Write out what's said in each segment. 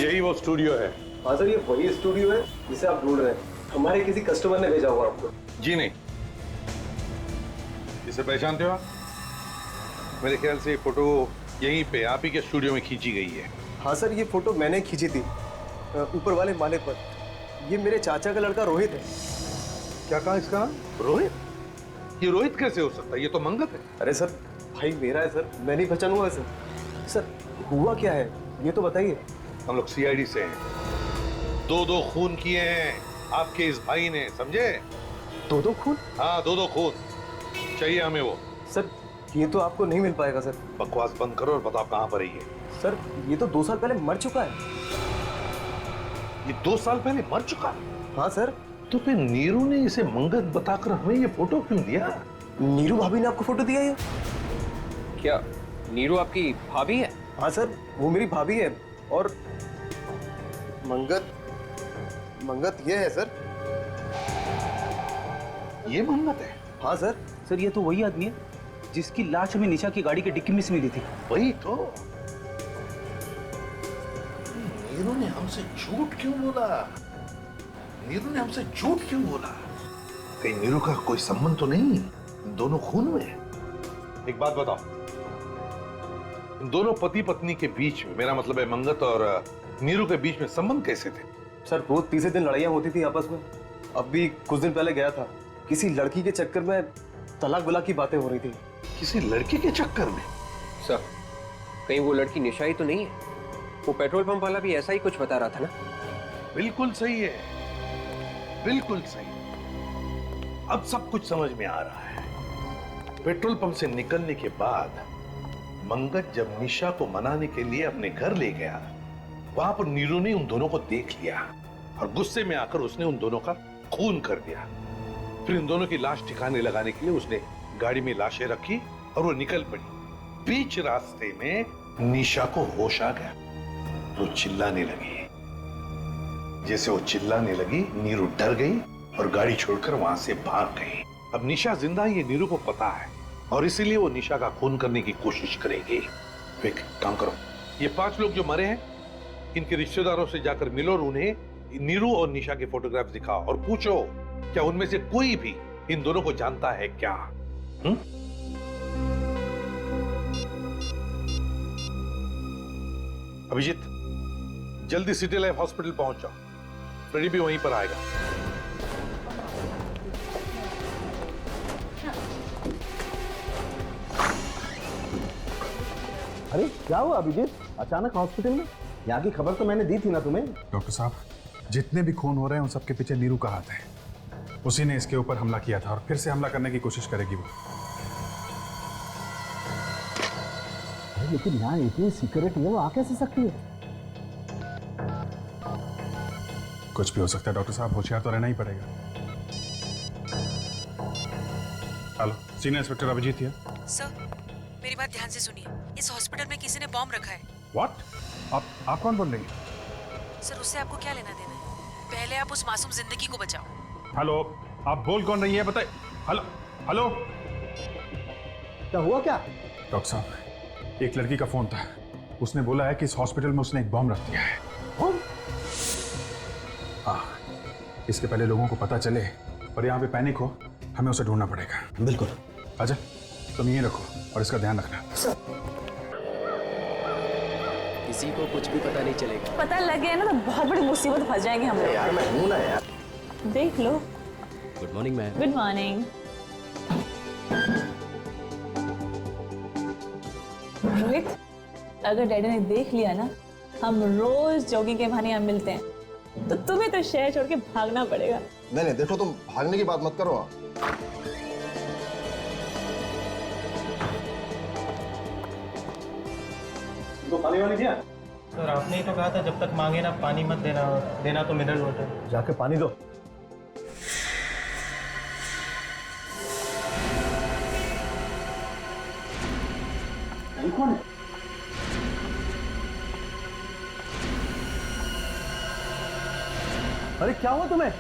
यही वो स्टूडियो है? हाँ सर, ये वही स्टूडियो है जिसे आप ढूंढ रहे हैं। हमारे किसी कस्टमर ने भेजा हुआ आपको। जी नहीं। इसे पहचानते हो आप? मेरे ख्याल से ये फोटो यहीं पे आप ही के स्टूडियो में खींची गई है। हाँ सर, ये फोटो मैंने खींची थी ऊपर वाले माले पर। ये मेरे चाचा का लड़का रोहित है। क्या कहा इसका नाम? रोहित? ये रोहित कैसे हो सकता है? ये तो मंगत है। अरे सर, भाई मेरा है सर, मैं नहीं पहचानूंगा सर। सर हुआ क्या है ये तो बताइए। हम लोग सीआईडी से हैं। दो खून किए हैं आपके इस भाई ने, समझे? दो खून? हाँ, दो खून चाहिए हमें वो। सर ये तो आपको नहीं मिल पाएगा सर। बकवास बंद करो और बताओ कहाँ पर है ये। सर ये तो 2 साल पहले मर चुका है। ये 2 साल पहले मर चुका है? हाँ सर। तो फिर नीरू ने इसे मंगत बताकर हमें ये फोटो क्यों दिया? नीरू भाभी ने आपको फोटो दिया ये? क्या नीरू आपकी भाभी है? हाँ सर, वो मेरी भाभी है। और मंगत ये है सर। ये मंगत है? हाँ सर। सर ये तो वही आदमी है जिसकी लाश हमें निशा की गाड़ी के डिक्की में से मिली थी। वही तो। नीरू ने हमसे झूठ क्यों बोला? नीरू ने हमसे झूठ क्यों बोला? कहीं नीरू का कोई संबंध तो नहीं इन दोनों खून में? एक बात बताओ, इन दोनों पति पत्नी के बीच में, मेरा मतलब है मंगत और नीरू के बीच में संबंध कैसे थे? सर रोज तीसरे दिन लड़ाइयाँ होती थी आपस में। अब भी कुछ दिन पहले गया था, किसी लड़की के चक्कर में तलाक बुला की बातें हो रही थी। किसी लड़की के चक्कर में? सर कहीं वो लड़की निशा ही तो नहीं है? वो पेट्रोल पंप वाला भी ऐसा ही कुछ बता रहा था ना? बिल्कुल सही है, बिल्कुल सही। अब सब कुछ समझ में आ रहा है। पेट्रोल पंप से निकलने के बाद मंगत जब निशा को मनाने के लिए अपने घर ले गया, वहां पर नीरू ने उन दोनों को देख लिया और गुस्से में आकर उसने उन दोनों का खून कर दिया। फिर इन दोनों की लाश ठिकाने लगाने के लिए उसने गाड़ी में लाशें रखी और वो निकल पड़ी। बीच रास्ते में निशा को होश आ गया, वो चिल्लाने लगी। जैसे वो चिल्लाने लगी, नीरू डर गई और गाड़ी छोड़कर वहां से भाग गई। अब निशा जिंदा है ये नीरू को पता है और इसीलिए वो निशा का खून करने की कोशिश करेगी। तो एक काम करो, ये 5 लोग जो मरे हैं इनके रिश्तेदारों से जाकर मिलो और उन्हें नीरू और निशा के फोटोग्राफ दिखाओ और पूछो क्या उनमें से कोई भी इन दोनों को जानता है क्या? अभिजीत, जल्दी सिटी लाइफ हॉस्पिटल पहुंच जाओ, फ्रेडी भी वहीं पर आएगा। अरे क्या हुआ अभिजीत, अचानक हॉस्पिटल में? यहाँ की खबर तो मैंने दी थी ना तुम्हें। डॉक्टर साहब, जितने भी खून हो रहे हैं उन सबके पीछे नीरू का हाथ है। उसी ने इसके ऊपर हमला किया था और फिर से हमला करने की कोशिश करेगी वो। अरे लेकिन यहाँ इतनी सिक्योरिटी है, वो आ कैसे सकती है? कुछ भी हो सकता है डॉक्टर साहब, होशियार तो रहना ही पड़ेगा। Hello, senior inspector Abhijeet here. Sir मेरी बात ध्यान से सुनिए, इस हॉस्पिटल में किसी ने बॉम्ब रखा है। व्हाट? आप कौन बोल रही हैं? सर उससे आपको क्या लेना देना है? पहले आप उस मासूम जिंदगी को बचाओ। हेलो, आप बोल कौन रही है बताइए। हेलो हेलो, क्या हुआ क्या? डॉक्टर साहब, एक लड़की का फोन था, उसने बोला है कि इस हॉस्पिटल में उसने एक बॉम्ब रख दिया है। हाँ, इसके पहले लोगों को पता चले और यहाँ पे पैनिक हो, हमें उसे ढूंढना पड़ेगा। बिल्कुल। अच्छा तुम ये रखो और इसका ध्यान रखना। किसी को कुछ भी पता नहीं चलेगा। पता लग गया ना तो बहुत बड़ी मुसीबत फंस जाएंगे हम लोग। यार मैं हूं ना यार। देख लो। Good morning ma'am. Good morning. Rohit, अगर डैडी ने देख लिया ना हम रोज जॉगिंग के बहाने यहाँ मिलते हैं, तो तुम्हें तो शहर छोड़ के भागना पड़ेगा। नहीं देखो, तुम भागने की बात मत करो। तो पानी वाली दिया? सर आपने ही तो कहा था जब तक मांगे ना पानी मत देना, देना तो मिनरल वाटर। जाके पानी दो। ये कौन है? अरे क्या हुआ तुम्हें?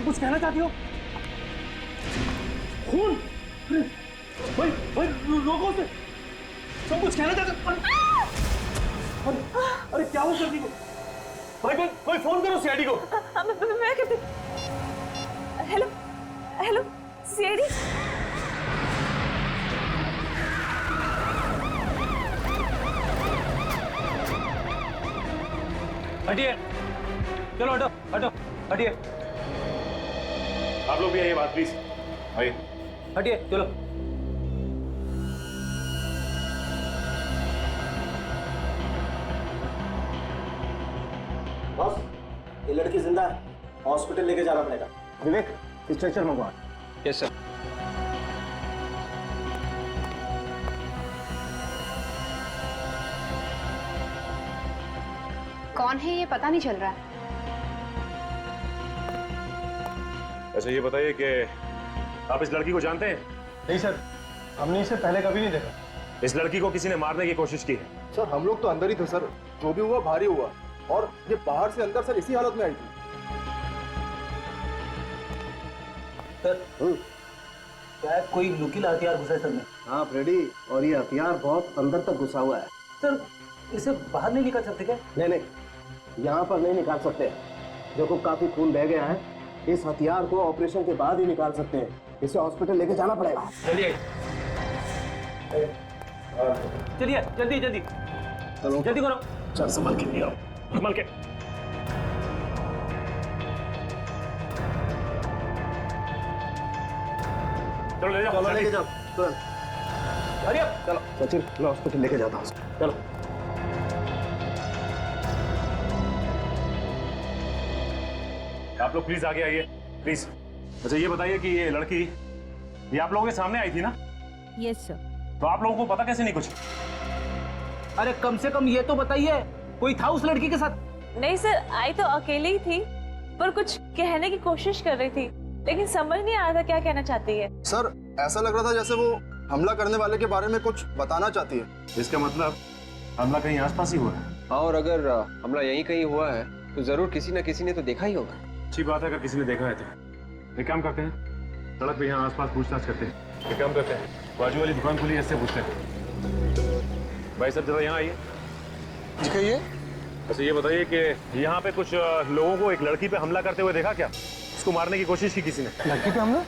तुम कुछ कहना चाहती हो? खून? भाई भाई रोको उसे। तुम कुछ कहना चाहते हो? अरे क्या हुआ सर्दी को? भाई कोई फोन करो सीआईडी को। मैं कहती। Hello hello CID. हटिए, चलो हटो हटो हटिए। आप लोग भी आइए बात प्लीज, आइए। हटिए चलो। बॉस, ये लड़की जिंदा है, हॉस्पिटल लेके जाना पड़ेगा। विवेक, स्ट्रेचर मंगवा। Yes sir. कौन है ये पता नहीं चल रहा है। अच्छा ये बताइए कि आप इस लड़की को जानते हैं? नहीं सर, हमने इसे पहले कभी नहीं देखा। इस लड़की को किसी ने मारने की कोशिश की है। सर हम लोग तो अंदर ही थे सर, जो भी हुआ भारी हुआ, और ये बाहर से अंदर सर इसी हालत में आई थी। सर शायद कोई नुकीला हथियार घुसा है सर में। हाँ फ्रेडी, और ये हथियार बहुत अंदर तक घुसा हुआ है। सर इसे बाहर नहीं निकाल सकते क्या? नहीं नहीं, यहाँ पर नहीं निकाल सकते। देखो काफी खून बह गया है, इस हथियार को ऑपरेशन के बाद ही निकाल सकते हैं। इसे हॉस्पिटल लेके जाना पड़ेगा। चलिए चलिए जल्दी जल्दी जल्दी करो। चल संभल के, आओ संभल के। चलो ले जाओ, चलो लेके जाओ तुरंत। अरे चलो सचिन, मैं हॉस्पिटल लेके जाता हूँ। चलो। आप लोग प्लीज आगे आइए, प्लीज। अच्छा ये बताइए कि ये लड़की ये आप लोगों के सामने आई थी ना? Yes sir. तो आप लोगों को पता कैसे नहीं कुछ? अरे कम से कम ये तो बताइए, कोई था उस लड़की के साथ? नहीं सर, आई तो अकेले ही थी, पर कुछ कहने की कोशिश कर रही थी, लेकिन समझ नहीं आ रहा था क्या कहना चाहती है। सर ऐसा लग रहा था जैसे वो हमला करने वाले के बारे में कुछ बताना चाहती है। इसका मतलब हमला कहीं आसपास ही हुआ है। हाँ, और अगर हमला यहीं कहीं हुआ है तो जरूर किसी न किसी ने तो देखा ही होगा। अच्छी बात है अगर किसी ने देखा है तो। एक काम करते हैं, सड़क पे यहाँ आसपास पूछताछ करते हैं। एक काम करते हैं, बाजू वाली दुकान खुली है, इससे पूछते हैं। भाई साहब जरा यहाँ आइए। कहिए। अच्छा ये बताइए कि यहाँ पे कुछ लोगों को एक लड़की पे हमला करते हुए देखा क्या? उसको मारने की कोशिश की किसी ने? लड़की पे हमला?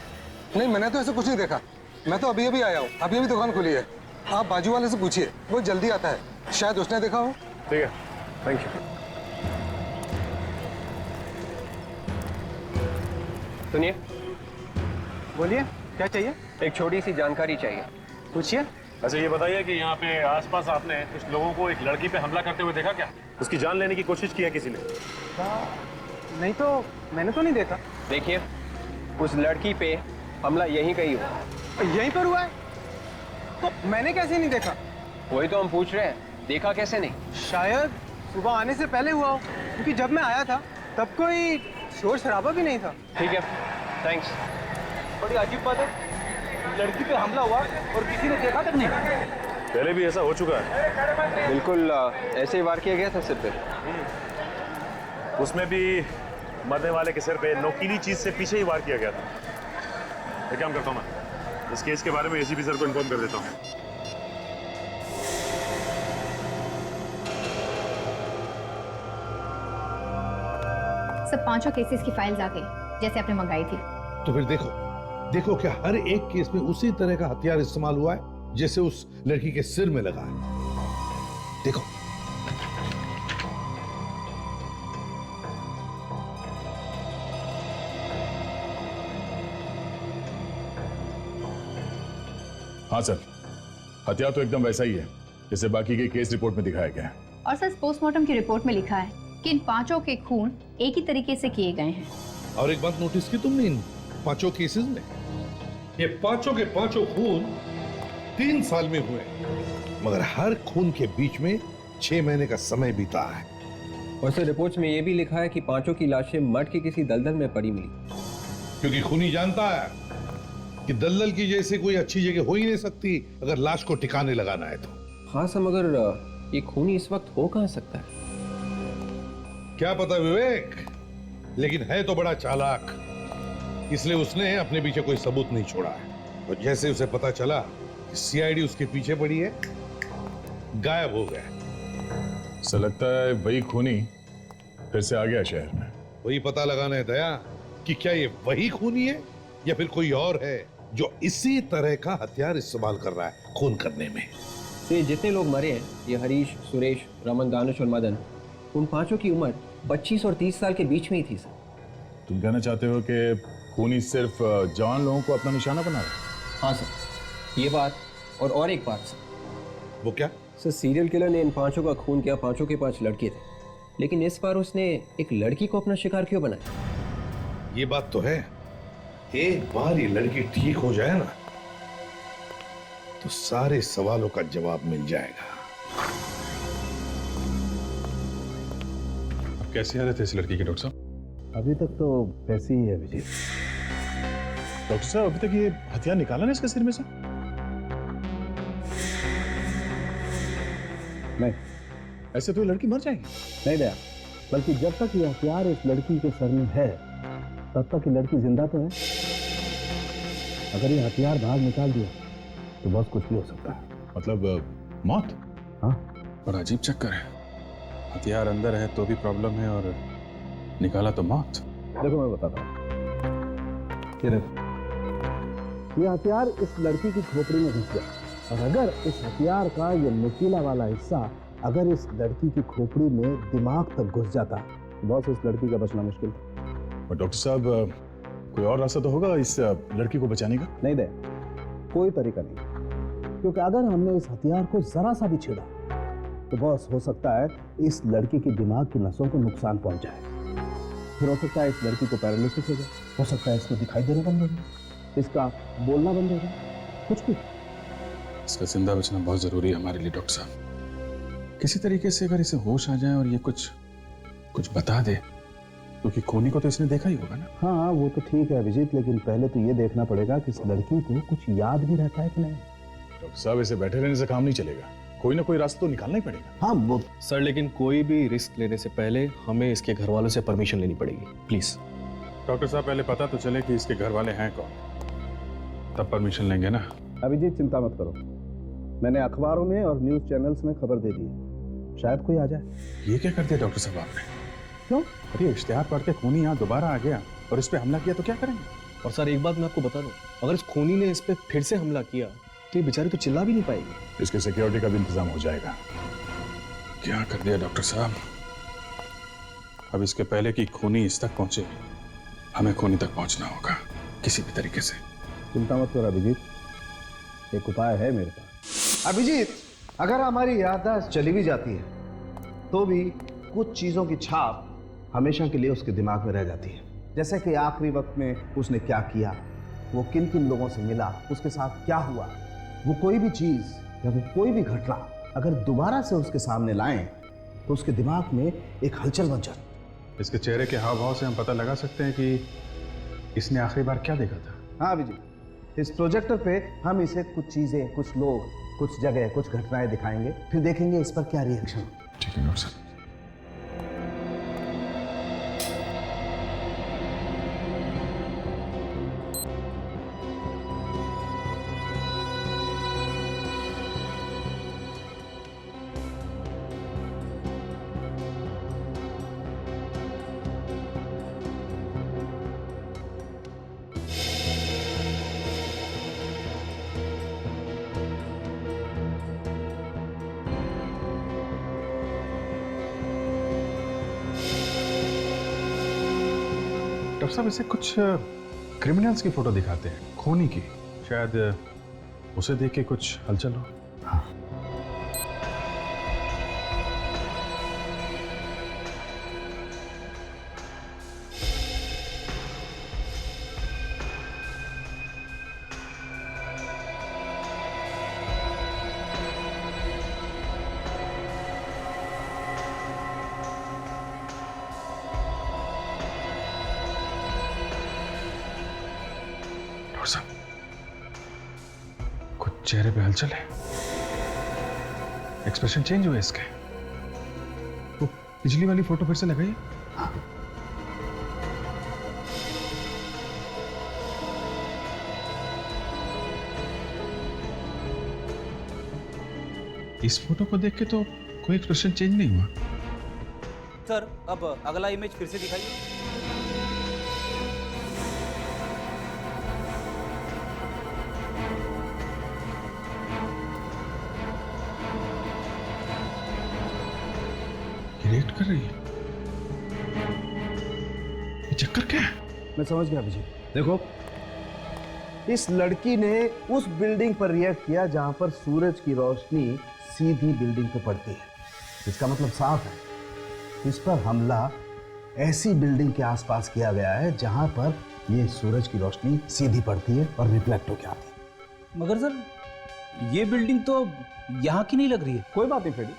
नहीं, मैंने तो ऐसा कुछ नहीं देखा। मैं तो अभी अभी आया हूँ, अभी अभी दुकान खुली है। आप बाजू वाले से पूछिए, वो जल्दी आता है, शायद उसने देखा हो। ठीक है, थैंक यू। सुनिए, बोलिए क्या चाहिए? एक छोटी सी जानकारी चाहिए। पूछिए। अच्छा ये बताइए कि यहाँ पे आसपास आपने कुछ लोगों को एक लड़की पे हमला करते हुए देखा क्या? उसकी जान लेने की कोशिश की है किसी ने? नहीं तो मैंने तो नहीं देखा। देखिए, उस लड़की पे हमला यहीं कहीं हुआ। यहीं पर हुआ है? तो मैंने कैसे नहीं देखा? वही तो हम पूछ रहे हैं, देखा कैसे नहीं? शायद सुबह आने से पहले हुआ हो, क्योंकि जब मैं आया था तब कोई शोर शराबा भी नहीं था। ठीक है, थैंक्स। बड़ी अजीब बात है, लड़की पे हमला हुआ और किसी ने देखा तक नहीं। पहले भी ऐसा हो चुका है। बिल्कुल ऐसे ही वार किया गया था सिर पे। उसमें भी मरने वाले के सिर पे नोकीली चीज से पीछे ही वार किया गया था। एक काम करता हूँ, मैं इस केस के बारे में एसीपी सर को इन्फॉर्म कर देता हूँ। सब 5 केसेस की फाइल्स आ गई जैसे आपने मंगाई थी। तो फिर देखो देखो क्या हर एक केस में उसी तरह का हथियार इस्तेमाल हुआ है जैसे उस लड़की के सिर में लगा है। देखो हाँ सर, हथियार तो एकदम वैसा ही है जैसे बाकी के केस रिपोर्ट में दिखाया गया है। और सर पोस्टमार्टम की रिपोर्ट में लिखा है कि इन 5 के खून एक ही तरीके से किए गए हैं। और एक बात नोटिस की तुमने इन 5 केसेस में? ये 5 के 5 खून 3 साल में हुए, मगर हर खून के बीच में 6 महीने का समय बीता है। और सर रिपोर्ट्स में ये भी लिखा है कि 5 की लाशें मठ के किसी दलदल में पड़ी मिली। क्योंकि खूनी जानता है कि दलदल की जैसे कोई अच्छी जगह हो ही नहीं सकती अगर लाश को ठिकाने लगाना है तो। हाँ सर, मगर ये खूनी इस वक्त हो कहाँ सकता है? क्या पता विवेक, लेकिन है तो बड़ा चालाक। इसलिए उसने अपने पीछे कोई सबूत नहीं छोड़ा है। और जैसे उसे पता चला कि सीआईडी उसके पीछे पड़ी है, गायब हो गया। ऐसा लगता है वही खूनी फिर से आ गया शहर में। वही पता लगाना है दया कि क्या ये वही खूनी है या फिर कोई और है जो इसी तरह का हथियार इस्तेमाल कर रहा है खून करने में। तो जितने लोग मरे हैं, ये हरीश, सुरेश, रमन, दानिश और मदन, उन पांचों की उम्र 25 और 30 साल के बीच में ही थी सर। तुम कहना चाहते हो कि खूनी सिर्फ जवान लोगों को अपना निशाना बना रहा है? हाँ सर, ये बात और एक बात सर। वो क्या? सर, सीरियल किलर ने इन पांचों का खून किया, पांचों के 5 लड़के थे, लेकिन इस बार उसने एक लड़की को अपना शिकार क्यों बनाया? ये बात तो है, एक बार ये लड़की ठीक हो जाए ना तो सारे सवालों का जवाब मिल जाएगा। अब कैसे आ रहे थे इस लड़की के डॉक्टर साहब? अभी तक तो वैसे ही है विजय। डॉक्टर साहब, अभी तक ये हथियार निकाला ना इसके सिर में से? नहीं, ऐसे तो ये लड़की मर जाएगी। नहीं दया, बल्कि जब तक ये हथियार इस लड़की के सर में है तब तक ये लड़की जिंदा तो है। अगर ये हथियार बाहर निकाल दिया तो बहुत कुछ भी हो सकता है। मतलब मौत? हाँ। बड़ा अजीब चक्कर है, हथियार अंदर है तो भी प्रॉब्लम है और निकाला तो मौत। देखो मैं बताता हूँ, ये हथियार इस लड़की की खोपड़ी में घुस गया और अगर इस हथियार का ये नुकीला वाला हिस्सा अगर इस लड़की की खोपड़ी में दिमाग तक घुस जाता तो बहुत इस लड़की का बचना मुश्किल था। और डॉक्टर साहब, कोई और रास्ता तो होगा इस लड़की को बचाने का? नहीं दे, कोई तरीका नहीं, क्योंकि अगर हमने इस हथियार को जरा सा भी छेड़ा तो बॉस हो सकता है इस लड़की के दिमाग की नसों को नुकसान पहुंच जाए। फिर हो सकता है इस लड़की को पैरालिसिस हो जाए, हो सकता है इसको दिखाई देना बंद हो जाए, इसका बोलना बंद हो जाए, कुछ भी। इसका जिंदा बचना बहुत जरूरी है हमारे लिए डॉक्टर साहब। किसी तरीके से अगर इसे होश आ जाए और ये कुछ बता दे, क्योंकि खूनी को तो इसने देखा ही होगा ना। हाँ वो तो ठीक है अभिजीत, लेकिन पहले तो ये देखना पड़ेगा कि इस लड़की को कुछ याद भी रहता है कि नहीं। डॉक्टर साहब, इसे बैठे रहने से काम नहीं चलेगा, कोई ना कोई रास्ता तो निकालना ही पड़ेगा। हाँ वो सर, लेकिन कोई भी रिस्क लेने से पहले हमें इसके घर वालों से परमिशन लेनी पड़ेगी, प्लीज। डॉक्टर साहब, पहले पता तो चले कि इसके घर वाले हैं कौन, तब परमिशन लेंगे ना। अभिजीत चिंता मत करो, मैंने अखबारों में और न्यूज चैनल्स में खबर दे दी है, शायद कोई आ जाए। ये क्या कर दिया डॉक्टर साहब आपने? क्यों? अरे इश्तेहार पढ़ के खूनी यहाँ दोबारा आ गया और इस पे हमला किया तो क्या करेंगे? और सर एक बात मैं आपको बता दूं, अगर इस खूनी ने इस पे फिर से हमला किया तो ये बेचारी तो चिल्ला भी नहीं पाएगी। इसके सिक्योरिटी का भी इंतजाम हो जाएगा। क्या कर दिया डॉक्टर साहब? अब इसके पहले कि खूनी इस तक पहुंचे, हमें खूनी तक पहुंचना होगा किसी भी तरीके से। चिंता मत करो अभिजीत, एक उपाय है मेरे पास। अभिजीत, अगर हमारी याददाश्त चली भी जाती है तो भी कुछ चीजों की छाप हमेशा के लिए उसके दिमाग में रह जाती है। जैसे कि आखिरी वक्त में उसने क्या किया, वो किन किन लोगों से मिला, उसके साथ क्या हुआ, वो कोई भी चीज या वो कोई भी घटना अगर दोबारा से उसके सामने लाएं तो उसके दिमाग में एक हलचल बन जाती। इसके चेहरे के हाव भाव से हम पता लगा सकते हैं कि इसने आखिरी बार क्या देखा था। हाँ अभिजीत, इस प्रोजेक्टर पे हम इसे कुछ चीजें, कुछ लोग, कुछ जगह, कुछ घटनाएं दिखाएंगे, फिर देखेंगे इस पर क्या रिएक्शन। ठीक है डॉक्टर साहब। डॉक्टर साहब, इसे कुछ क्रिमिनल्स की फोटो दिखाते हैं, खूनी की, शायद उसे देख के कुछ हलचल हो। कुछ चेहरे पे हलचल है, एक्सप्रेशन चेंज हुए इसके। वो पिछली वाली फोटो फिर से लगाइए। इस फोटो को देख के तो कोई एक्सप्रेशन चेंज नहीं हुआ। सर अब अगला इमेज फिर से दिखाइए। रिएक्ट कर रही है। ये चक्कर क्या है? मैं समझ गया अभिजीत। देखो, इस लड़की ने उस बिल्डिंग पर रिएक्ट किया जहां पर सूरज की रोशनी सीधी बिल्डिंग पे पड़ती है। इसका मतलब साफ है, इस पर हमला ऐसी बिल्डिंग के आसपास किया गया है जहां पर ये सूरज की रोशनी सीधी पड़ती है और रिफ्लेक्ट होकर आती है। मगर सर ये बिल्डिंग तो यहाँ की नहीं लग रही है। कोई बात नहीं फ्रेडी,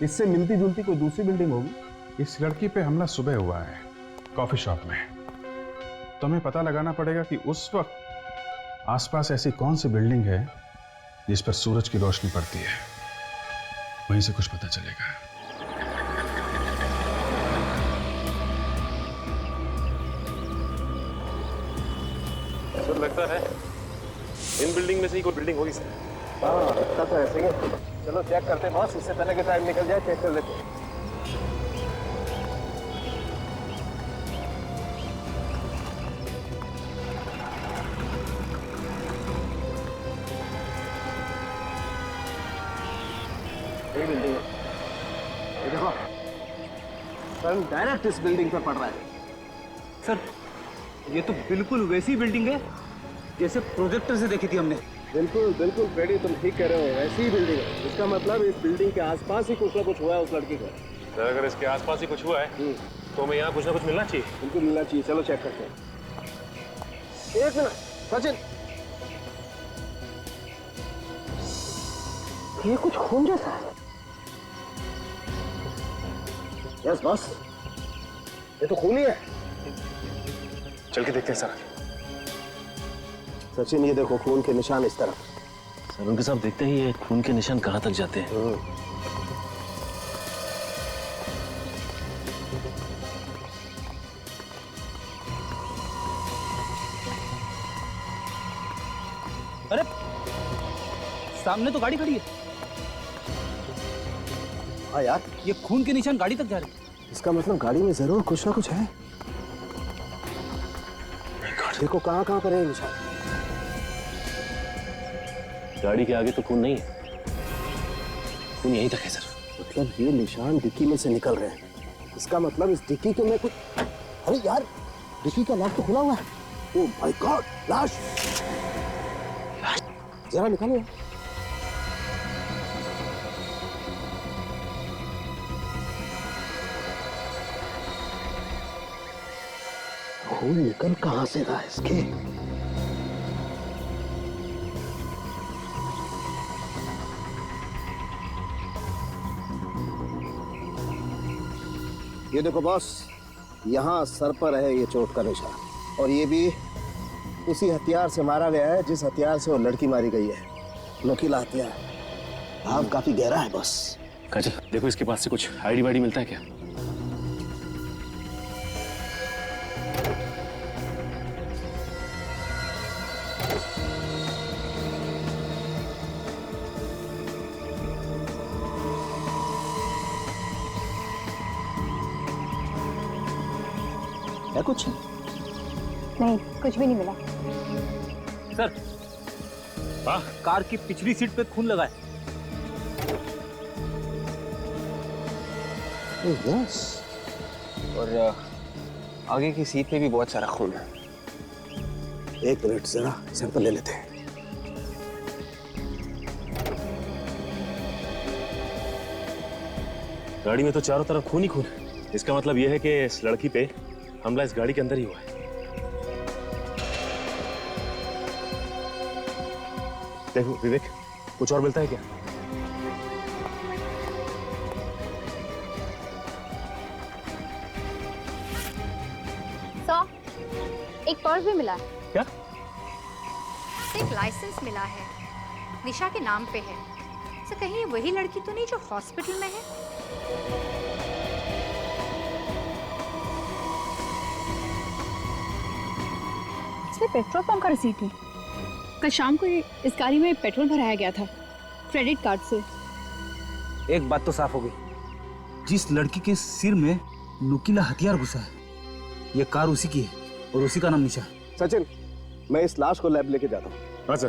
इससे मिलती जुलती कोई दूसरी बिल्डिंग होगी। इस लड़की पे हमला सुबह हुआ है कॉफी शॉप में, तो हमें पता लगाना पड़ेगा कि उस वक्त आसपास ऐसी कौन सी बिल्डिंग है जिस पर सूरज की रोशनी पड़ती है। वहीं से कुछ पता चलेगा। सर लगता है इन बिल्डिंग में से ही कोई बिल्डिंग होगी सर। हाँ लगता तो ऐसे ही। चलो चेक करते हैं बॉस, इससे पहले कि टाइम निकल जाए चेक कर लेते हैं। बिल्डिंग ये देखो, सन डायरेक्ट इस बिल्डिंग पर पड़ रहा है। सर ये तो बिल्कुल वैसी बिल्डिंग है जैसे प्रोजेक्टर से देखी थी हमने। बिल्कुल बिल्कुल फ्रेडी, तुम ठीक कह रहे हो, ऐसी ही बिल्डिंग है। इसका मतलब इस बिल्डिंग के आसपास ही कुछ ना कुछ हुआ है उस लड़की को। सर अगर इसके आसपास ही कुछ हुआ है तो हमें यहाँ कुछ ना कुछ मिलना चाहिए। बिल्कुल मिलना चाहिए। चलो चेक करते हैं। एक मिनट सचिन, ये कुछ खून जैसा है। यस बॉस, ये तो खून ही है। चल के देखते हैं सर। सचिन ये देखो खून के निशान इस तरफ। सर उनके साथ देखते ही ये खून के निशान कहाँ तक जाते हैं। अरे सामने तो गाड़ी खड़ी है। हाँ यार, ये खून के निशान गाड़ी तक जा रहे हैं। इसका मतलब गाड़ी में जरूर कुछ ना कुछ है। देखो कहाँ कहाँ पर है निशान। गाड़ी के आगे तो खून नहीं है, खून यहीं तक है सर। मतलब ये निशान डिक्की में से निकल रहे हैं। इसका मतलब इस डिक्की के में कुछ। अरे यार, डिक्की का लॉक तो खुला हुआ है। ओह माय गॉड, लाश। जरा निकालो। खून निकल कहां से रहा है इसके? ये देखो बॉस, यहाँ सर पर है ये चोट का निशान, और ये भी उसी हथियार से मारा गया है जिस हथियार से वो लड़की मारी गई है। नुकीला हथियार। घाव काफी गहरा है बॉस। काजल देखो इसके पास से कुछ आईडी वाईडी मिलता है क्या? है कुछ? नहीं, कुछ भी नहीं मिला। सर कार की पिछली सीट पे खून लगा है। यस, और आगे की सीट पे भी बहुत सारा खून है। एक मिनट जरा सैंपल ले लेते हैं। गाड़ी में तो चारों तरफ खून ही खून है। इसका मतलब यह है कि इस लड़की पे हमला इस गाड़ी के अंदर ही हुआ है। देखो विवेक, कुछ और मिलता है क्या? एक पर्स भी मिला है। क्या? एक लाइसेंस मिला है, निशा के नाम पे है। तो कहीं वही लड़की तो नहीं जो हॉस्पिटल में है? इसमें पेट्रोल पंप का रिसीट है। कल शाम को इस गाड़ी में पेट्रोल भराया गया था क्रेडिट कार्ड से। एक बात तो साफ हो गई, जिस लड़की के सिर में नुकीला हथियार घुसा है, ये कार उसी की है और उसी का नाम निशा है। सचिन, मैं इस लाश को लैब लेके जाता हूँ। हाँ सर।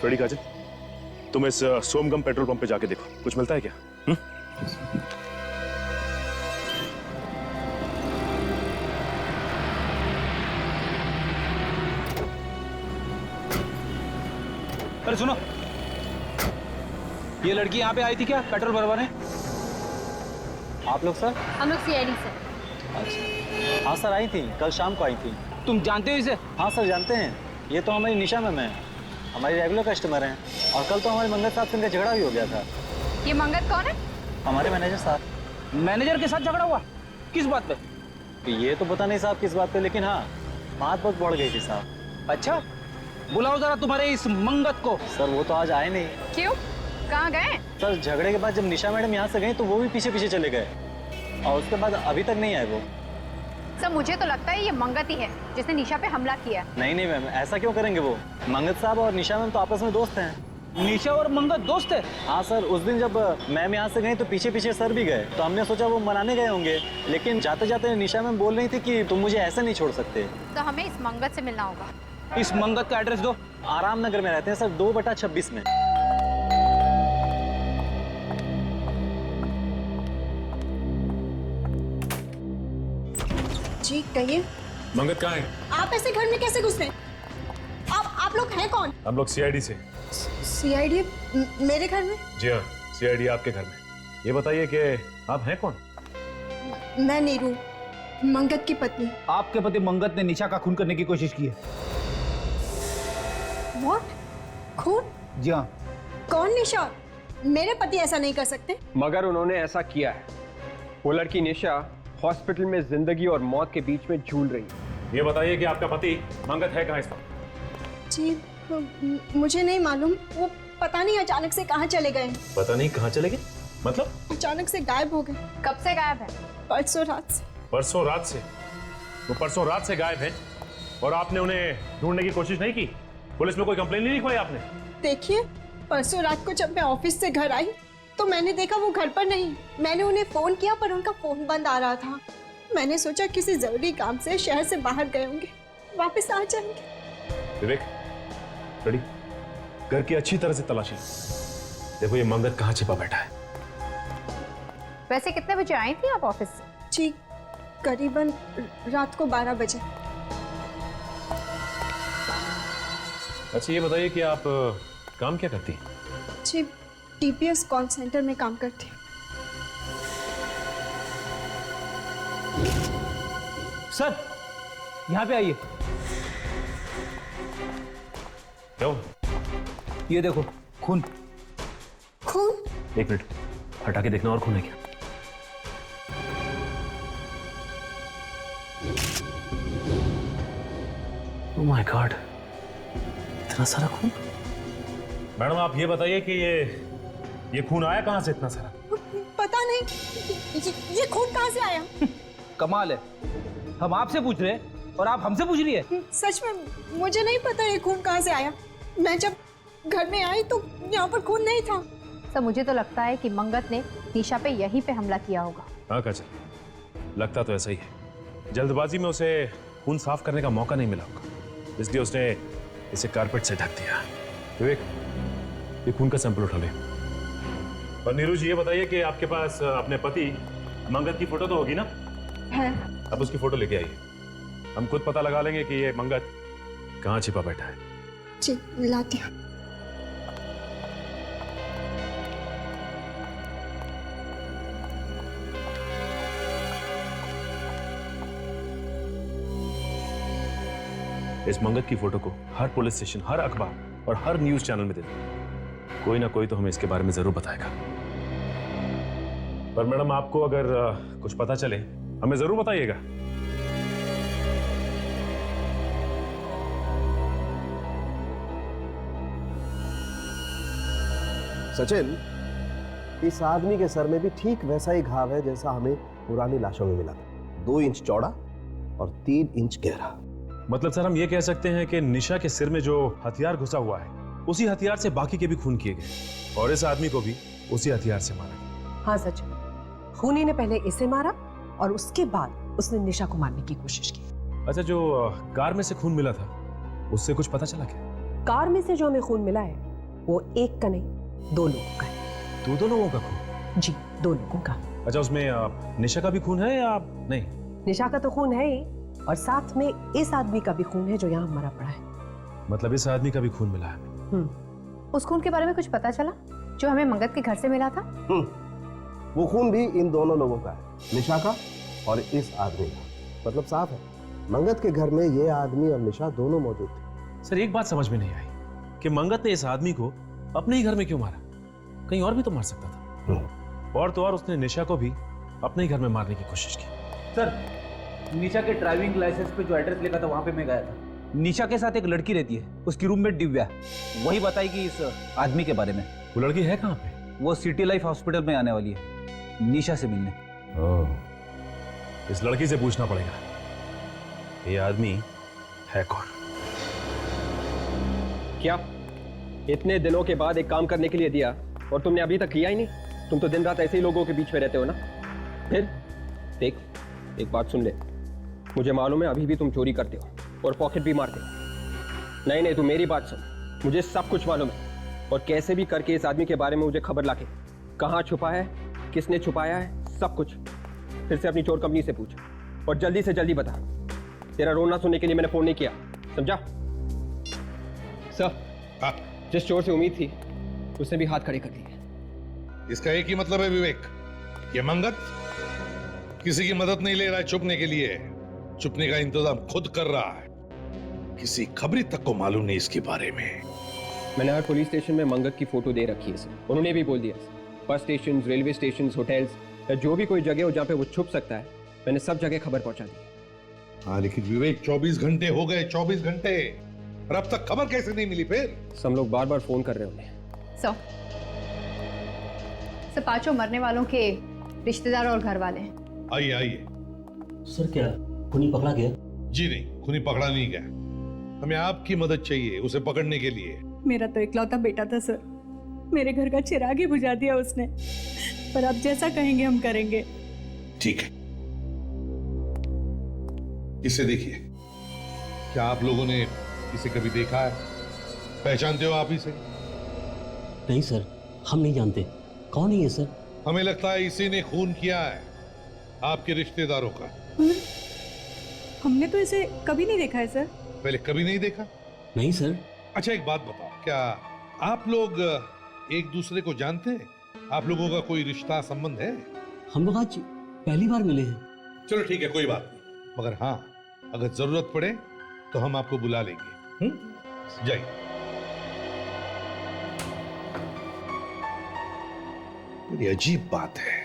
फ्रेडी काजल, तुम इस सोमगम पेट्रोल पंप पे जाके देखो, कुछ मिलता है क्या? अरे सुनो, ये लड़की यहाँ पे आई थी क्या पेट्रोल भरवाने? आप लोग सर? हम लोग सीआईडी से। अच्छा, हाँ सर आई थी, कल शाम को आई थी। तुम जानते हो इसे? हाँ सर जानते हैं, ये तो हमारी निशा मैम है, हमारी रेगुलर कस्टमर हैं। और कल तो हमारे मंगत साहब से इनका झगड़ा भी हो गया था। ये मंगत कौन है? हमारे मैनेजर साहब। मैनेजर के साथ झगड़ा हुआ? किस बात पे? ये तो पता नहीं साहब किस बात पे, लेकिन हाँ बात बहुत बढ़ गई थी साहब। अच्छा, बुलाओ जरा तुम्हारे इस मंगत को। सर वो तो आज आए नहीं। क्यों, कहाँ गए? सर झगड़े के बाद जब निशा मैडम यहाँ से गई तो वो भी पीछे पीछे चले गए और उसके बाद अभी तक नहीं आए वो। सर मुझे तो लगता है ये मंगत ही है जिसने निशा पे हमला किया। नहीं नहीं मैम, ऐसा क्यों करेंगे वो? मंगत साहब और निशा मैम तो आपस में दोस्त हैं। निशा और मंगत दोस्त है? हाँ सर, उस दिन जब मैम यहाँ से गई तो पीछे पीछे सर भी गए, तो हमने सोचा वो मनाने गए होंगे, लेकिन जाते जाते निशा मैम बोल रही थी कि तुम मुझे ऐसे नहीं छोड़ सकते। तो हमें इस मंगत से मिलना होगा। इस मंगत का एड्रेस दो। आराम नगर में रहते हैं सर, 2/26 में। जी कहिए। मंगत कहाँ है? आप ऐसे घर में कैसे घुसे? आप लोग हैं कौन? हम लोग सीआईडी से। सीआईडी मेरे घर में? जी हाँ, सीआईडी आपके घर में। ये बताइए कि आप हैं कौन? मैं नीरू, मंगत की पत्नी। आपके पति मंगत ने निशा का खून करने की कोशिश की है। What? खून? जी हाँ। कौन निशा? मेरे पति ऐसा नहीं कर सकते। मगर उन्होंने ऐसा किया है। वो लड़की निशा हॉस्पिटल में जिंदगी और मौत के बीच में झूल रही है। ये बताइए कि आपका पति मंगत है कहाँ इस वक्त? जी मुझे नहीं मालूम, वो पता नहीं अचानक से कहाँ चले गए। पता नहीं कहाँ चले गए? मतलब? अचानक से गायब हो गए। कब से गायब है? परसों रात से। परसों रात से? वो परसों रात से गायब है और आपने उन्हें ढूंढने की कोशिश नहीं की? पुलिस में कोई कंप्लेन नहीं लिखवाई आपने? देखिए, परसों रात को जब मैं ऑफिस से घर आई तो मैंने देखा वो घर पर नहीं। मैंने उन्हें फोन किया पर उनका फोन बंद आ रहा था। मैंने सोचा किसी जरूरी काम से शहर से बाहर गए होंगे, वापस आ जाएंगे। विवेक, रेडी? घर की अच्छी तरह से तलाशी। देखो ये मंगत कहाँ छिपा बैठा है। वैसे कितने बजे आई थी आप ऑफिस से? जी करीबन रात को 12 बजे। अच्छा ये बताइए कि आप काम क्या करती हैं? जी टीपीएस कॉल सेंटर में काम करती हूँ। सर यहाँ पे आइए। क्यों? ये देखो खून। खून? एक मिनट, हटा के देखना और खून है क्या? ओह माय गॉड, इतना सारा खून। मैडम आप ये बताइए कि ये खून आया कहाँ से इतना सारा? पता नहीं, ये खून कहाँ से आया? कमाल है, हम आपसे पूछ रहे हैं और आप हमसे पूछ रही है। सच में मुझे नहीं पता ये खून कहाँ से आया। मैं जब घर में आई तो यहाँ पर खून नहीं था। सर मुझे तो लगता है कि मंगत ने निशा पे यहीं पे हमला किया होगा। हाँ काजल, लगता तो ऐसा ही है। जल्दबाजी में उसे खून साफ करने का मौका नहीं मिला होगा, इसलिए उसने इसे कारपेट से ढक दिया। विवेक, ये खून का सैंपल उठा ले। और नीरू जी ये बताइए कि आपके पास अपने पति मंगत की फोटो तो होगी ना? है। अब उसकी फोटो लेके आइए, हम खुद पता लगा लेंगे कि ये मंगत कहाँ छिपा बैठा है। जी लाती हूँ। इस मंगत की फोटो को हर पुलिस स्टेशन, हर अखबार और हर न्यूज चैनल में दे दो। कोई ना कोई तो हमें इसके बारे में जरूर बताएगा। पर मैडम आपको अगर कुछ पता चले हमें जरूर बताइएगा। सचिन, इस आदमी के सर में भी ठीक वैसा ही घाव है जैसा हमें पुरानी लाशों में मिला था। 2 इंच चौड़ा और 3 इंच गहरा। मतलब सर हम ये कह सकते हैं कि निशा के सिर में जो हथियार घुसा हुआ है उसी हथियार से बाकी के भी खून किए गए और इस आदमी को भी उसी हथियार से मारा गया। हाँ सच, खूनी ने पहले इसे मारा और उसके बाद उसने निशा को मारने की कोशिश की। अच्छा, जो कार में से खून मिला था उससे कुछ पता चला क्या? कार में से जो हमें खून मिला है वो एक का नहीं 2 लोगों का है। दो लोगों का खून? जी, 2 लोगों का। अच्छा, उसमें निशा का भी खून है या नहीं? निशा का तो खून है ही और साथ में इस आदमी का भी खून है जो यहाँ मरा पड़ा है। मतलब इस आदमी का भी खून मिला है? उस खून के बारे में कुछ पता चला जो हमें मंगत के घर से मिला था? वो खून भी इन दोनों लोगों का है, निशा का और इस आदमी का। मतलब साफ है, मंगत के घर में ये आदमी और निशा दोनों मौजूद थे। सर, एक बात समझ में नहीं आई कि मंगत ने इस आदमी को अपने ही घर में क्यों मारा? कहीं और भी तो मार सकता था। और तो और उसने निशा को भी अपने ही घर में मारने की कोशिश की। सर, निशा के ड्राइविंग लाइसेंस पे जो एड्रेस लिखा था वहां पे मैं गया था। निशा के साथ एक लड़की रहती है, उसकी रूममेट दिव्या, वही बताएगी इस आदमी के बारे में। वो लड़की है कहाँ पे? वो सिटी लाइफ हॉस्पिटल में आने वाली है निशा से मिलने। इस लड़की से पूछना पड़ेगा ये आदमी है कौन। क्या इतने दिनों के बाद एक काम करने के लिए दिया और तुमने अभी तक किया ही नहीं? तुम तो दिन रात ऐसे ही लोगों के बीच में रहते हो ना। फिर देख, एक बात सुन ले, मुझे मालूम है अभी भी तुम चोरी करते हो और पॉकेट भी मारते हो। नहीं, तू मेरी बात सुन, मुझे सब कुछ मालूम है और कैसे भी करके इस आदमी के बारे में मुझे खबर लाके, कहाँ छुपा है, किसने छुपाया है, सब कुछ फिर से अपनी चोर कंपनी से पूछ और जल्दी से जल्दी बता। तेरा रोना सुनने के लिए मैंने फोन नहीं किया, समझा? सर, जिस चोर से उम्मीद थी उसने भी हाथ खड़े कर दिए। इसका एक ही मतलब है विवेक, ये मंगत किसी की मदद नहीं ले रहा है छुपने के लिए, छुपने का इंतजाम खुद कर रहा है। किसी खबरी तक को मालूम नहीं इसके बारे में। मैंने हर पुलिस स्टेशन में मंगत की फोटो दे रखी है सर, उन्होंने भी बोल दिया। Bus station, railway station, hotels या जो भी कोई जगह हो जहाँ पे वो छुप सकता है, मैंने सब जगह खबर पहुंचा दी। हाँ, लेकिन विवेक 24 घंटे हो गए, 24 घंटे, और अब तक खबर कैसे नहीं मिली? फिर सब लोग बार बार फोन कर रहे होंगे। सब 5 मरने वालों के रिश्तेदार और घर वाले हैं। आइए आइए। सर, क्या खूनी पकड़ा गया? जी नहीं, खूनी पकड़ा नहीं गया। हमें आपकी मदद चाहिए उसे पकड़ने के लिए। मेरा तो इकलौता बेटा था सर, मेरे घर का चिराग ही बुझा दिया उसने। पर अब जैसा कहेंगे हम करेंगे। ठीक है, इसे देखिए। क्या आप लोगों ने इसे कभी देखा है? पहचानते हो आप इसे? नहीं सर, हम नहीं जानते। कौन है ये सर? हमें लगता है इसी ने खून किया है आपके रिश्तेदारों का। हमने तो इसे कभी नहीं देखा है सर। पहले कभी नहीं देखा? नहीं सर। अच्छा, एक बात बताओ, क्या आप लोग एक दूसरे को जानते हैं? आप लोगों का कोई रिश्ता संबंध है? हम लोग आज पहली बार मिले हैं। चलो ठीक है, कोई बात नहीं, मगर हाँ, अगर जरूरत पड़े तो हम आपको बुला लेंगे। जाइए। बड़ी अजीब बात है,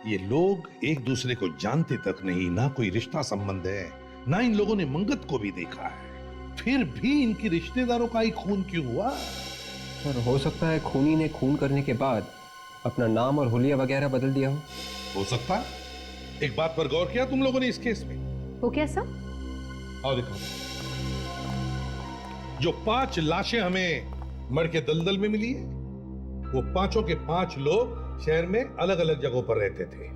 ये लोग एक दूसरे को जानते तक नहीं, ना कोई रिश्ता संबंध है, ना इन लोगों ने मंगत को भी देखा है, फिर भी इनके रिश्तेदारों का ही खून क्यों हुआ? सर, हो सकता है खूनी ने खून करने के बाद अपना नाम और हुलिया वगैरह बदल दिया हो सकता है। एक बात पर गौर किया तुम लोगों ने इस केस में? वो क्या सर? और देखो, जो 5 लाशें हमें मर के दलदल में मिली है, वो 5 के 5 लोग शहर में अलग अलग जगहों पर रहते थे।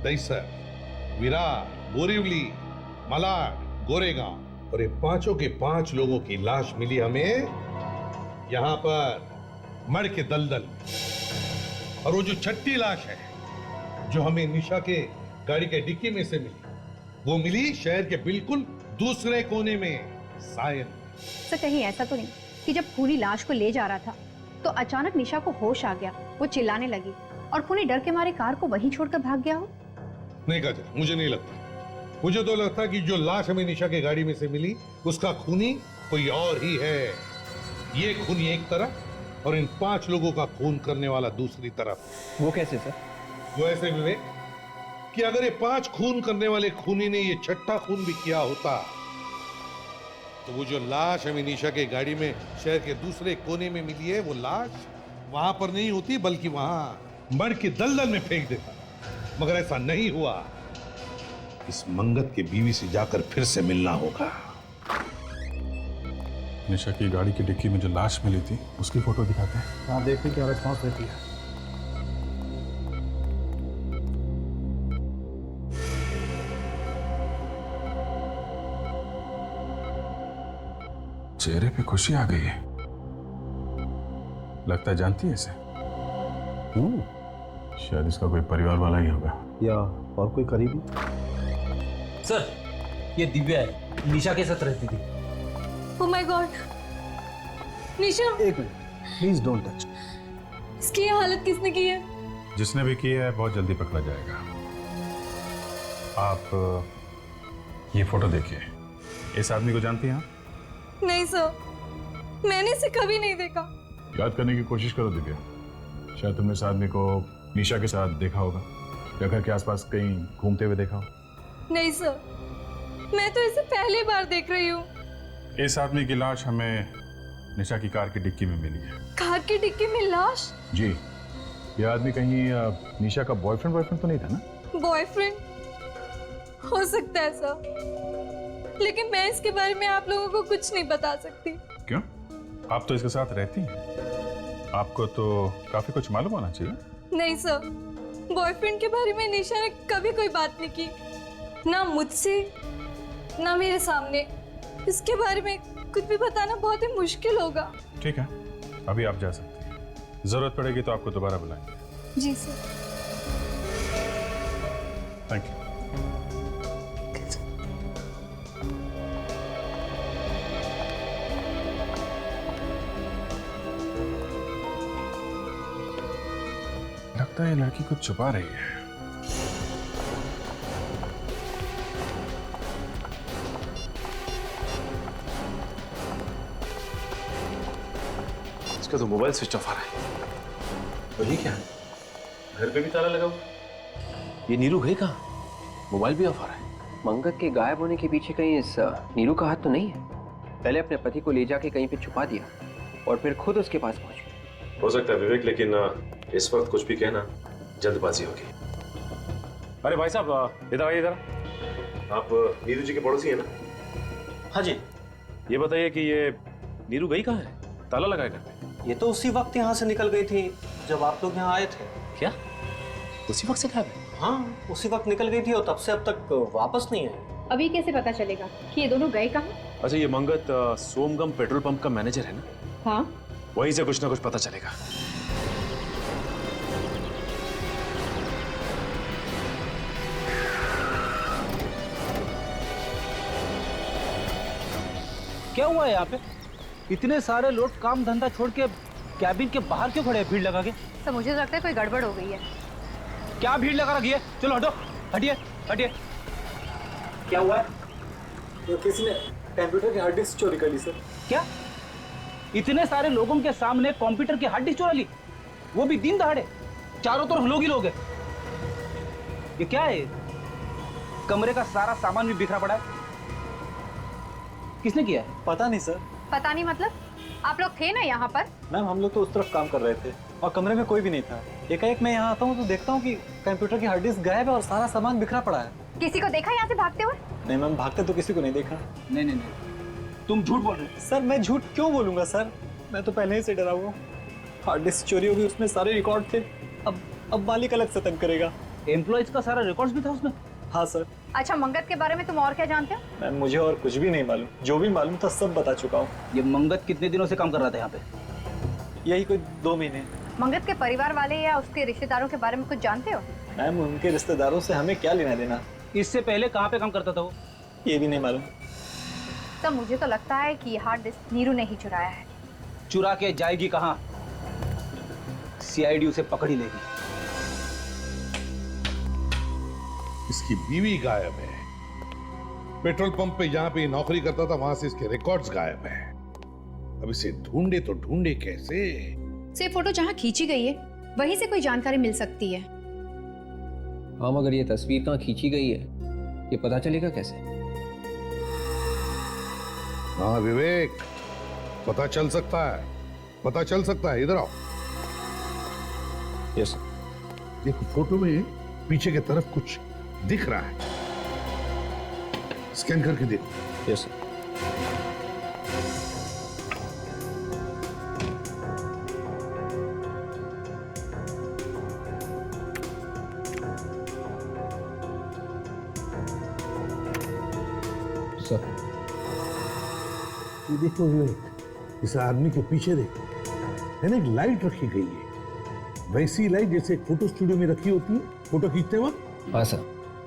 दहीसर, विरार, बोरीवली, मलाड, गोरेगांव, और ये 5 के 5 लोगों की लाश मिली हमें यहां पर मर के दलदल में। और वो जो 6ठी लाश है जो हमें निशा के गाड़ी के डिक्की में से मिली, वो मिली शहर के बिल्कुल दूसरे कोने में, सायन। सर, कहीं ऐसा तो नहीं कि जब खूनी लाश को ले जा रहा था तो अचानक निशा को होश आ गया, वो चिल्लाने लगी और खूनी डर के मारे कार को वहीं छोड़कर भाग गया हो? नहीं काजल, मुझे नहीं लगता। मुझे तो लगता कि जो लाश हमें निशा के गाड़ी में से मिली उसका खूनी कोई और ही है। ये खूनी एक तरफ और इन 5 लोगों का खून करने वाला दूसरी तरफ। वो कैसे सर? वो ऐसे विवेक कि अगर ये 5 खून करने वाले खूनी ने ये 6ठा खून भी किया होता तो वो जो लाश हमें निशा के गाड़ी में शहर के दूसरे कोने में मिली है, वो लाश वहां पर नहीं होती बल्कि वहां मर के दलदल में फेंक देता। मगर ऐसा नहीं हुआ। इस मंगत के बीवी से जाकर फिर से मिलना होगा। निशा की गाड़ी की डिक्की में जो लाश मिली थी उसकी फोटो दिखाते हैं। हाँ, देखते क्या रिस्पॉन्स देती है। चेहरे पे खुशी आ गई है, लगता है जानती है इसे। शायद इसका कोई परिवार वाला ही होगा या और कोई करीबी। सर, ये दिव्या है, निशा के साथ रहती थी। ओह माय गॉड, निशा। एक मिनट प्लीज डोंट टच। इसकी ये हालत किसने की है? जिसने भी किया है बहुत जल्दी पकड़ा जाएगा। आप ये फोटो देखिए, इस आदमी को जानती हैं आप? नहीं सर, मैंने इसे कभी नहीं देखा। याद करने की कोशिश करो दिव्या, शायद तुमने इस आदमी को निशा के साथ देखा होगा या घर के आसपास कहीं घूमते हुए देखा हो। नहीं सर, मैं तो इसे पहली बार देख रही हूँ। इस आदमी की लाश हमें निशा की कार की डिक्की में मिली है। कार की डिक्की में लाश? जी, यह आदमी कहीं निशा का बॉयफ्रेंड तो नहीं था ना? बॉयफ्रेंड हो सकता है सर, लेकिन मैं इसके बारे में आप लोगों को कुछ नहीं बता सकती। क्यों? आप तो इसके साथ रहती हैं, आपको तो काफी कुछ मालूम होना चाहिए। नहीं सर, बॉयफ्रेंड के बारे में निशा ने कभी कोई बात नहीं की, ना मुझसे ना मेरे सामने। इसके बारे में कुछ भी बताना बहुत ही मुश्किल होगा। ठीक है, अभी आप जा सकते हैं, जरूरत पड़ेगी तो आपको दोबारा बुलाएंगे। जी सर। Thank you. लगता है ये लड़की कुछ छुपा रही है। इसका तो मोबाइल स्विच ऑफ आ रहा है। और ये क्या है? घर पे भी ताला लगा हुआ। ये नीरू गई कहाँ? मोबाइल भी ऑफ आ रहा है। मंगत के गायब होने के पीछे कहीं इस नीरू का हाथ तो नहीं है? पहले अपने पति को ले जाके कहीं पे छुपा दिया और फिर खुद उसके पास पहुंची। हो सकता है विवेक, लेकिन इस वक्त कुछ भी कहना जल्दबाजी होगी। अरे भाई साहब, इधर आइए इधर। आप नीरू जी के पड़ोसी हैं ना? हाँ जी। ये बताइए कि ये नीरू गई कहाँ है? ताला लगाया घर पे? ये तो उसी वक्त यहाँ से निकल गई थी जब आप लोग यहाँ आए थे। क्या? उसी वक्त से गायब है? हाँ, उसी वक्त निकल गई थी और तब से अब तक वापस नहीं आई। अभी कैसे पता चलेगा कि ये दोनों गए कहाँ? अच्छा, ये मंगत सोमगम पेट्रोल पंप का मैनेजर है ना? हाँ। वहीं से कुछ ना कुछ पता चलेगा। क्या हुआ है यहाँ पे? इतने सारे लोग काम धंधा छोड़ के कैबिन के बाहर क्यों खड़े हैं भीड़ लगा के? तो मुझे तो लगता है कोई गड़बड़ हो गई है। क्या भीड़ लगा रखी है? चलो हटो, हटिए हटिए। क्या हुआ है? तो किसी ने कंप्यूटर की हार्ड डिस्क चोरी कर ली सर। क्या? इतने सारे लोगों के सामने कंप्यूटर की हार्ड डिस्क चुरा ली, वो भी दिन दहाड़े? चारों तरफ लोग ही लोग हैं। ये क्या है? कमरे का सारा सामान भी बिखरा पड़ा है। किसने किया है? पता नहीं सर। पता नहीं मतलब? आप लोग थे ना यहाँ पर? मैम, हम लोग तो उस तरफ काम कर रहे थे और कमरे में कोई भी नहीं था। एकाएक मैं यहाँ आता हूँ तो देखता हूँ कि कंप्यूटर की हार्ड डिस्क गायब है और सारा सामान बिखरा पड़ा है। किसी को देखा यहाँ से भागते हुए? नहीं मैम, भागते तो किसी को नहीं देखा। नहीं नहीं नहीं, तुम झूठ बोल रहे हो। सर, मैं झूठ क्यों बोलूंगा सर? मैं तो पहले ही से डरा हुआ हूँ। हार्ड डिस्क चोरी होगी, उसमें सारे रिकॉर्ड थे। अब मालिक अलग से तंग करेगा। एम्प्लॉइज का सारा रिकॉर्ड्स भी था उसमें? हाँ सर। अच्छा, मंगत के बारे में तुम और क्या जानते हो? मैम, मुझे और कुछ भी नहीं मालूम। जो भी मालूम था सब बता चुका हूँ। ये मंगत कितने दिनों से काम कर रहा था यहाँ पे? यही कोई 2 महीने। मंगत के परिवार वाले या उसके रिश्तेदारों के बारे में कुछ जानते हो? मैम, उनके रिश्तेदारों से हमें क्या लेना देना? इससे पहले कहाँ पे काम करता था वो? ये भी नहीं मालूम। तो मुझे तो लगता है कि ये हार्ड डिस्क नीरू ने ही चुराया है। चुरा के जाएगी कहाँ? सीआईडी उसे पकड़ ही लेगी। इसकी बीवी गायब है। पेट्रोल पंप पे जहां पे ये नौकरी करता था वहां से इसके रिकॉर्ड्स गायब हैं। अब इसे ढूंढे तो ढूंढे कैसे? से फोटो जहाँ खींची गई है वहीं से कोई जानकारी मिल सकती है। हाँ, मगर ये तस्वीर कहाँ खींची गई है ये पता चलेगा कैसे? हाँ विवेक, पता चल सकता है, पता चल सकता है। इधर आओ। Yes sir. देखो फोटो में पीछे की तरफ कुछ दिख रहा है, स्कैन करके देखो। Yes sir. सर। ये देखो विवेक, इस आदमी के पीछे देखो, है ना, एक लाइट रखी गई है, वैसी लाइट जैसे एक फोटो स्टूडियो में रखी होती है फोटो खींचते वक्त। हाँ सर।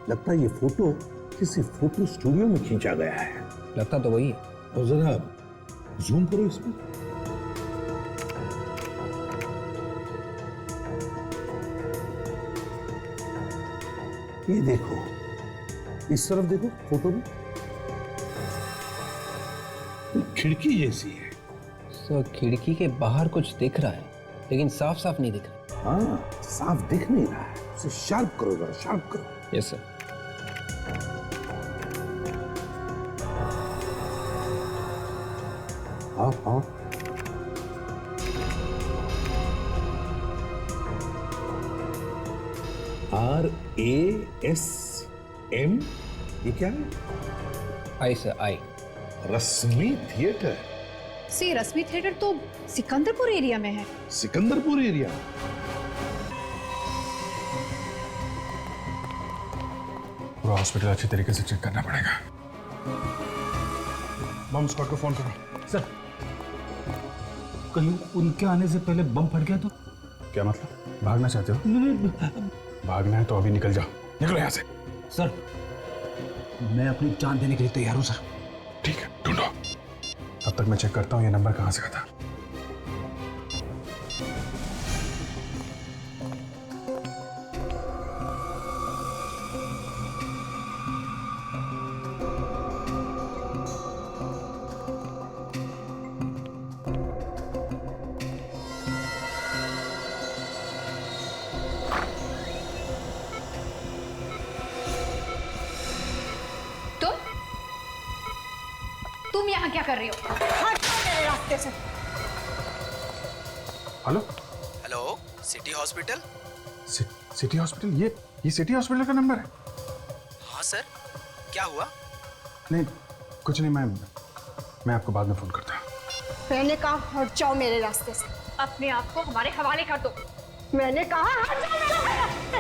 लगता है ये फोटो किसी फोटो स्टूडियो में खींचा गया है। लगता तो वही है। और जरा जूम करो इसमें। ये देखो, इस तरफ देखो फोटो में, खिड़की जैसी है। सर खिड़की के बाहर कुछ दिख रहा है, लेकिन साफ साफ नहीं दिख रहा। हाँ, साफ दिख नहीं रहा है, उसे शार्प करो जरा, शार्प करो। Yes sir. हाँ हाँ, RASM, ये क्या है? आई सर, आई। रश्मि थिएटर। सी रश्मि थिएटर तो सिकंदरपुर एरिया में है। सिकंदरपुर एरिया? पूरा हॉस्पिटल अच्छी तरीके से चेक करना पड़ेगा। बम स्क्वाड को फोन करो। सर, कहीं उनके आने से पहले बम फट गया तो? क्या मतलब, भागना चाहते हो? नहीं, भागना है तो अभी निकल जाओ, निकलो यहाँ से। सर, मैं अपनी जान देने के लिए तैयार हूँ सर। ठीक है, ढूंढो, तब तक मैं चेक करता हूँ ये नंबर कहाँ से आता। तुम यहाँ क्या कर रही हो? हट जाओ मेरे रास्ते से। Hello hello, city hospital? City hospital? ये सिटी हॉस्पिटल का नंबर है? हाँ सर, क्या हुआ? नहीं कुछ नहीं, मैं आपको बाद में फोन करता हूँ। मैंने कहा हट जाओ मेरे रास्ते से। अपने आप को हमारे हवाले कर दो। मैंने कहा हट जाओ मेरे रास्ते से।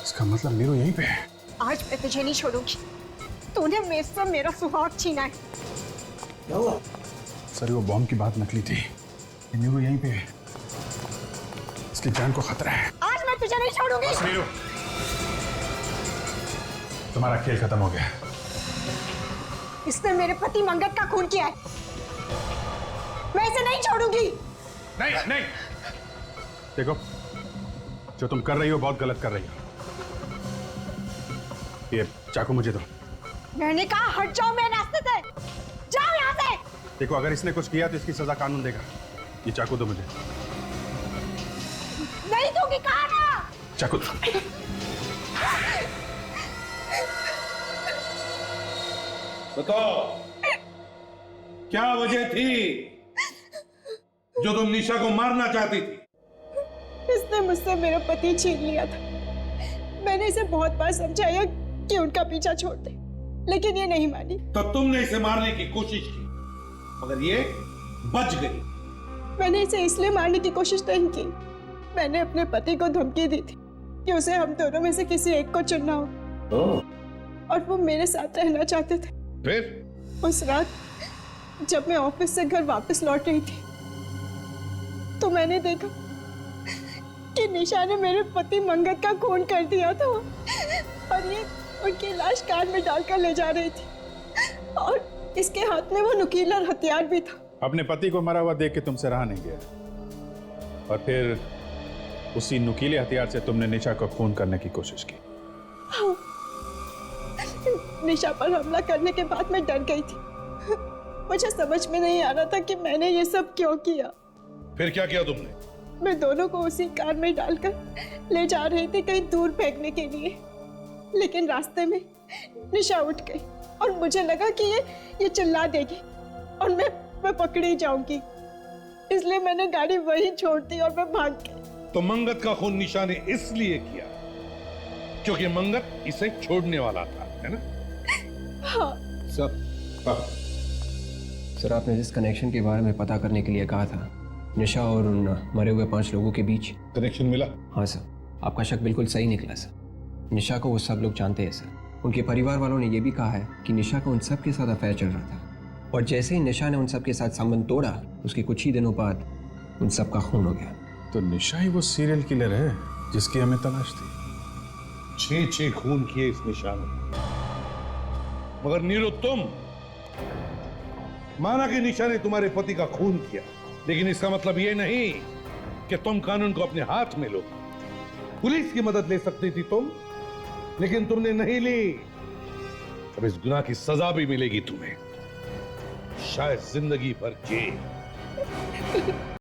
इसका मतलब मीरू यहीं पे है। आज मैं तुझे नहीं छोड़ूंगी। तूने मेरे से मेरा सुहाग छीना है। क्या हुआ? सर वो बॉम्ब की बात नकली थी, ये मीरू यहीं पे है, इसकी जान को खतरा है। आज मैं तुझे नहीं छोड़ूंगी। बस मीरू, तुम्हारा खेल खत्म हो गया। इसने मेरे पति मंगत का खून किया है, मैं इसे नहीं छोड़ूंगी। नहीं नहीं, देखो जो तुम कर रही हो बहुत गलत कर रही हो। ये चाकू मुझे दो। मैंने कहा हट जाओ मेरे रास्ते से, जाओ यहाँ से। देखो अगर इसने कुछ किया तो इसकी सजा कानून देगा। ये चाकू दो मुझे। नहीं दूंगी, कहा ना। चाकू दो। बताओ क्या वजह थी जो तुम निशा को मारना चाहती थी? इसने मुझसे मेरा पति छीन लिया था। मैंने इसे बहुत बार समझाया कि उनका पीछा छोड़ दे, लेकिन ये नहीं मानी। तो तुमने इसे मारने की कोशिश की, मगर ये बच गई। मैंने इसे इसलिए मारने की कोशिश नहीं की, मैंने अपने पति को धमकी दी थी कि उसे हम दोनों में से किसी एक को चुनना हो, और वो मेरे साथ रहना चाहते थे। फिर उस रात जब मैं ऑफिस से घर वापस लौट रही थी तो मैंने देखा कि निशा ने मेरे पति मंगत का खून कर दिया था, और ये उनकी लाश कार में डालकर ले जा रही थी, और इसके हाथ में वो नुकीला हथियार भी था। अपने पति को मरा हुआ देख के तुमसे रहा नहीं गया, और फिर उसी नुकीले हथियार से तुमने निशा को खून करने की कोशिश की। हाँ। निशा पर हमला करने के बाद मैं डर गई थी। मुझे समझ में नहीं आ रहा था कि मैंने ये सब क्यों किया। फिर क्या किया तुमने? मैं दोनों को उसी कार में डालकर ले जा रही थी कहीं दूर फेंकने के लिए, लेकिन रास्ते में निशा उठ गई और मुझे लगा कि ये चिल्ला देगी और मैं पकड़ी जाऊंगी, इसलिए मैंने गाड़ी वहीं छोड़ दी और मैं भाग गई। तो मंगत का खून निशा ने इसलिए किया क्योंकि मंगत इसे छोड़ने वाला था, है ना? हाँ। सर आपने जिस कनेक्शन के बारे में पता करने के लिए कहा था निशा और उन मरे हुए 5 लोगों के बीच कनेक्शन मिला? हाँ सर, आपका शक बिल्कुल सही निकला सर। निशा को वो सब लोग जानते हैं सर। उनके परिवार वालों ने ये भी कहा है कि निशा को उन सब के साथ अफेयर चल रहा था, और जैसे ही निशा ने उन सब के साथ संबंध तोड़ा, उसके कुछ ही दिनों बाद उन सब का खून हो गया। तो निशा ही वो सीरियल किलर है जिसकी हमें तलाश थी। 6 खून किए इस निशा ने। मगर नीरू, तुम माना कि निशा ने तुम्हारे पति का खून किया, लेकिन इसका मतलब ये नहीं कि तुम कानून को अपने हाथ में लो। पुलिस की मदद ले सकती थी तुम, लेकिन तुमने नहीं ली। अब इस गुनाह की सजा भी मिलेगी तुम्हें, शायद जिंदगी भर जेल।